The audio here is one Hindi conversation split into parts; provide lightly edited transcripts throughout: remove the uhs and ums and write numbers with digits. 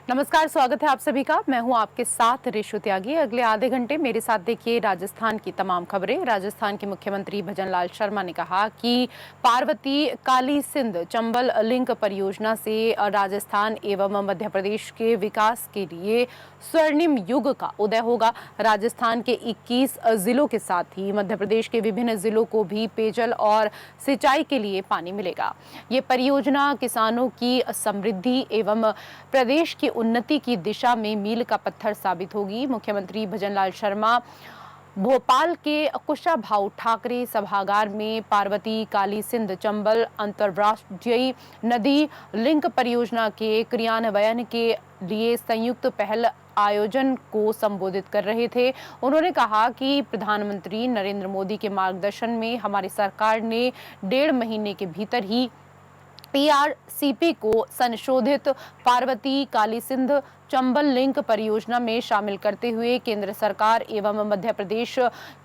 नमस्कार, स्वागत है आप सभी का। मैं हूं आपके साथ ऋषु त्यागी। अगले आधे घंटे मेरे साथ देखिए राजस्थान की तमाम खबरें। राजस्थान के मुख्यमंत्री भजनलाल शर्मा ने कहा कि पार्वती काली सिंध चंबल लिंक परियोजना से राजस्थान एवं मध्य प्रदेश के विकास के लिए स्वर्णिम युग का उदय होगा। राजस्थान के 21 जिलों के साथ ही मध्य प्रदेश के विभिन्न जिलों को भी पेयजल और सिंचाई के लिए पानी मिलेगा। ये परियोजना किसानों की समृद्धि एवं प्रदेश की उन्नति की दिशा में मील का पत्थर साबित होगी। मुख्यमंत्री भजनलाल शर्मा भोपाल के कुशाभाऊ ठाकरे सभागार में पार्वती काली सिंध चंबल अंतर्राष्ट्रीय नदी लिंक परियोजना के क्रियान्वयन के लिए संयुक्त पहल आयोजन को संबोधित कर रहे थे। उन्होंने कहा कि प्रधानमंत्री नरेंद्र मोदी के मार्गदर्शन में हमारी सरकार ने 1.5 महीने के भीतर ही पीआरसीपी को संशोधित पार्वती काली सिंध चंबल लिंक परियोजना में शामिल करते हुए केंद्र सरकार एवं मध्य प्रदेश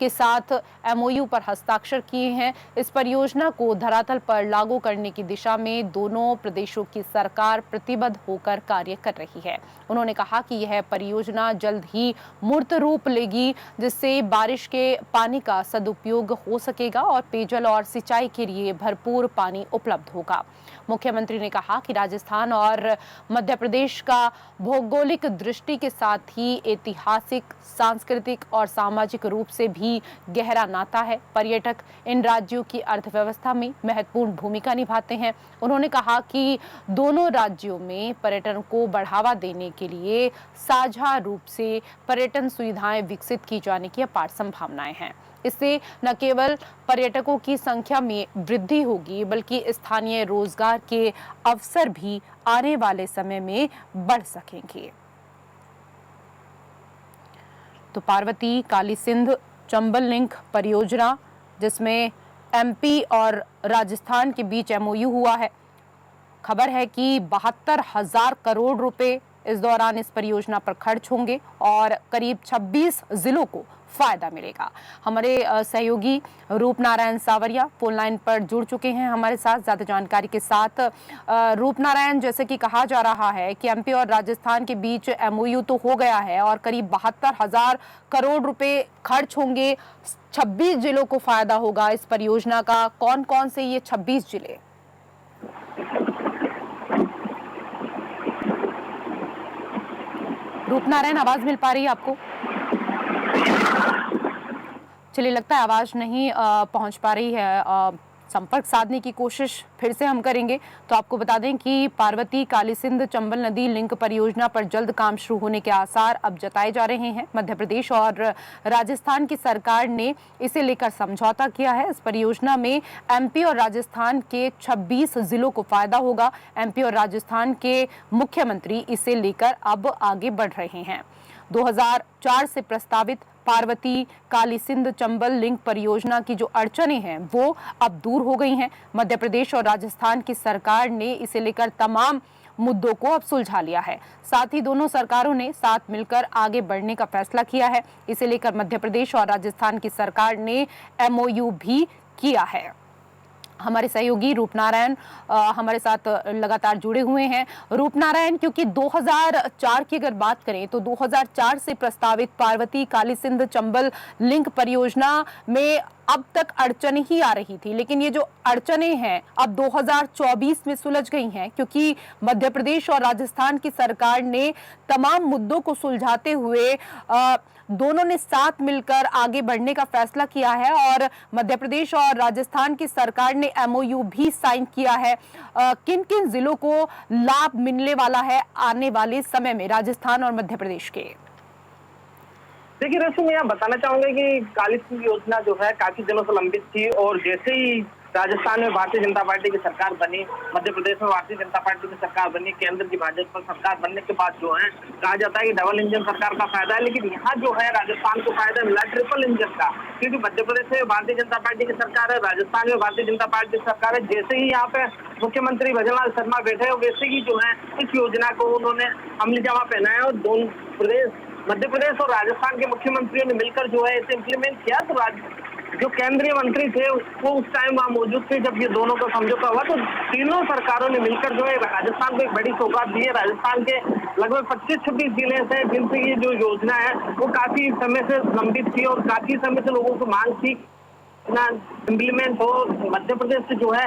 के साथ एमओयू पर हस्ताक्षर किए हैं। इस परियोजना को धरातल पर लागू करने की दिशा में दोनों प्रदेशों की सरकार प्रतिबद्ध होकर कार्य कर रही है। उन्होंने कहा कि यह परियोजना जल्द ही मूर्त रूप लेगी, जिससे बारिश के पानी का सदुपयोग हो सकेगा और पेयजल और सिंचाई के लिए भरपूर पानी उपलब्ध होगा। मुख्यमंत्री ने कहा कि राजस्थान और मध्य प्रदेश का भौगोलिक दृष्टि के साथ ही ऐतिहासिक, सांस्कृतिक और सामाजिक रूप से भी गहरा नाता है। पर्यटक इन राज्यों की अर्थव्यवस्था में महत्वपूर्ण भूमिका निभाते हैं। उन्होंने कहा कि दोनों राज्यों में पर्यटन को बढ़ावा देने के लिए साझा रूप से पर्यटन सुविधाएं विकसित की जाने की अपार संभावनाएं हैं। इससे न केवल पर्यटकों की संख्या में वृद्धि होगी, बल्कि स्थानीय रोजगार के अवसर भी आने वाले समय में बढ़ सकेंगे। तो पार्वती काली सिंध चंबल लिंक परियोजना, जिसमें एमपी और राजस्थान के बीच एमओयू हुआ है। खबर है कि 72,000 करोड़ रुपए इस दौरान इस परियोजना पर खर्च होंगे और करीब 26 जिलों को फायदा मिलेगा। हमारे सहयोगी रूपनारायण सावरिया फोन लाइन पर जुड़ चुके हैं हमारे साथ ज्यादा जानकारी के साथ। रूपनारायण, जैसे कि कहा जा रहा है कि एमपी और राजस्थान के बीच एमओयू तो हो गया है और करीब 72,000 करोड़ रुपए खर्च होंगे, 26 जिलों को फायदा होगा इस परियोजना का। कौन कौन से ये 26 जिले? रूपनारायण, आवाज मिल पा रही है आपको? चलिए, लगता है आवाज नहीं पहुंच पा रही है। संपर्क साधने की कोशिश फिर से हम करेंगे। तो आपको बता दें कि पार्वती काली सिंध चंबल नदी लिंक परियोजना पर जल्द काम शुरू होने के आसार अब जताए जा रहे हैं। मध्य प्रदेश और राजस्थान की सरकार ने इसे लेकर समझौता किया है। इस परियोजना में एमपी और राजस्थान के 26 जिलों को फायदा होगा। एमपी और राजस्थान के मुख्यमंत्री इसे लेकर अब आगे बढ़ रहे हैं। 2004 से प्रस्तावित पार्वती काली सिंध चंबल लिंक परियोजना की जो अड़चनें हैं वो अब दूर हो गई हैं। मध्य प्रदेश और राजस्थान की सरकार ने इसे लेकर तमाम मुद्दों को अब सुलझा लिया है। साथ ही दोनों सरकारों ने साथ मिलकर आगे बढ़ने का फैसला किया है। इसे लेकर मध्य प्रदेश और राजस्थान की सरकार ने एमओयू भी किया है। हमारे सहयोगी रूपनारायण हमारे साथ लगातार जुड़े हुए हैं। रूपनारायण, क्योंकि 2004 की अगर बात करें तो 2004 से प्रस्तावित पार्वती काली सिंध चंबल लिंक परियोजना में अब तक अड़चने ही आ रही थी, लेकिन ये जो अड़चने हैं अब 2024 में सुलझ गई हैं, क्योंकि मध्य प्रदेश और राजस्थान की सरकार ने तमाम मुद्दों को सुलझाते हुए दोनों ने साथ मिलकर आगे बढ़ने का फैसला किया है और मध्य प्रदेश और राजस्थान की सरकार ने एमओयू भी साइन किया है। किन किन जिलों को लाभ मिलने वाला है आने वाले समय में राजस्थान और मध्य प्रदेश के? देखिए रश्मि, मैं यहाँ बताना चाहूंगा कि काली सिंध योजना जो है काफी दिनों से लंबित थी और जैसे ही राजस्थान में भारतीय जनता पार्टी की सरकार बनी, मध्य प्रदेश में भारतीय जनता पार्टी की सरकार बनी, केंद्र की भाजपा सरकार बनने के बाद जो है कहा जाता है कि डबल इंजन सरकार का फायदा है, लेकिन यहाँ जो है राजस्थान को फायदा मिला ट्रिपल इंजन का, क्योंकि मध्य प्रदेश में भारतीय जनता पार्टी की सरकार है, राजस्थान में भारतीय जनता पार्टी की सरकार है। जैसे ही यहाँ पे मुख्यमंत्री भजनलाल शर्मा बैठे वैसे ही जो है इस योजना को उन्होंने अमली जामा पहनाया और दोनों मध्य प्रदेश और राजस्थान के मुख्यमंत्रियों ने मिलकर जो है इसे इम्प्लीमेंट किया। तो जो केंद्रीय मंत्री थे वो उस टाइम वहाँ मौजूद थे जब ये दोनों का समझौता हुआ। तो तीनों सरकारों ने मिलकर जो है राजस्थान को एक बड़ी सौगात दी है। राजस्थान के लगभग 25-26 जिले हैं जिनसे ये जो योजना है वो काफी समय से लंबित थी और काफी समय से लोगों को मांग थी इम्प्लीमेंट हो। मध्य प्रदेश से जो है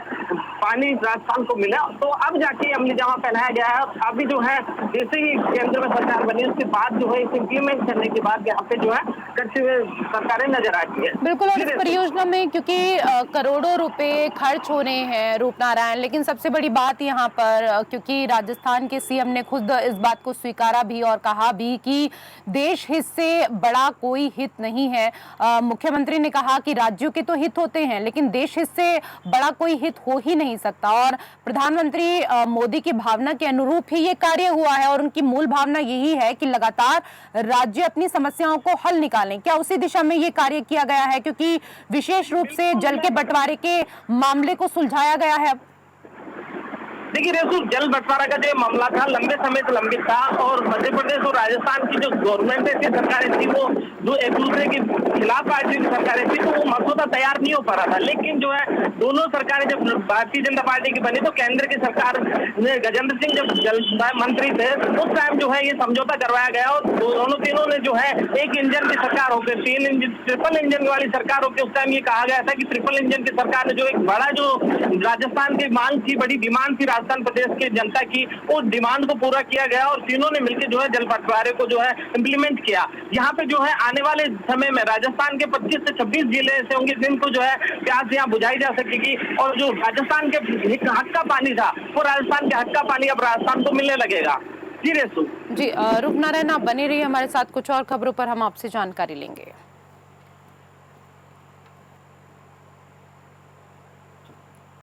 पानी राजस्थान को मिला, तो अब जाके अमली जामा पहनाया गया है। अभी जो है जैसे ही केंद्र में सरकार बनी उसके बाद जो है इसे इम्प्लीमेंट करने के बाद यहाँ पे जो है करते हुए सरकारें नजर आती है। बिल्कुल, और इस परियोजना में क्योंकि करोड़ों रुपए खर्च होने हैं रूपनारायण, लेकिन सबसे बड़ी बात यहाँ पर क्योंकि राजस्थान के सीएम ने खुद इस बात को स्वीकारा भी और कहा भी कि देश हित से बड़ा कोई हित नहीं है। मुख्यमंत्री ने कहा कि राज्यों के तो हित होते हैं लेकिन देश हित से बड़ा कोई हित हो ही नहीं सकता, और प्रधानमंत्री मोदी की भावना के अनुरूप ही ये कार्य हुआ है और उनकी मूल भावना यही है कि लगातार राज्य अपनी समस्याओं को हल निकालें। क्या उसी दिशा में ये कार्य किया गया है, क्योंकि विशेष रूप से जल के बंटवारे के मामले को सुलझाया गया है? देखिए रेसू, जल बंटवारा का जो मामला था लंबे समय से लंबित था और मध्य प्रदेश और राजस्थान की जो गवर्नमेंट की सरकारें थी वो जो एक दूसरे के खिलाफ पार्टी की सरकारें थी तो वो मसौदा तैयार नहीं हो पा रहा था। लेकिन जो है दोनों सरकारें जब भारतीय जनता पार्टी की बनी तो केंद्र की सरकार ने गजेंद्र सिंह जब जल मंत्री थे उस टाइम जो है ये समझौता करवाया गया और दोनों तीनों ने जो है एक इंजन की सरकार होकर ट्रिपल इंजन वाली सरकार होकर उस टाइम ये कहा गया था कि ट्रिपल इंजन की सरकार ने जो एक बड़ा जो राजस्थान की मांग थी, बड़ी डिमांड थी राजस्थान प्रदेश की जनता की, वो डिमांड को पूरा किया गया और तीनों ने मिलकर जो है जल बंटवारे को जो है इम्प्लीमेंट किया। यहाँ पे जो है आने वाले समय में राजस्थान के 25 से 26 जिले ऐसे होंगे जिनको जो है प्यास यहाँ बुझाई जा सकेगी और जो राजस्थान के हक का पानी था वो राजस्थान के हक का पानी अब राजस्थान को मिलने लगेगा। जी रेसू। जी रूपनारायण, आप बने रहिए हमारे साथ, कुछ और खबरों पर हम आपसे जानकारी लेंगे।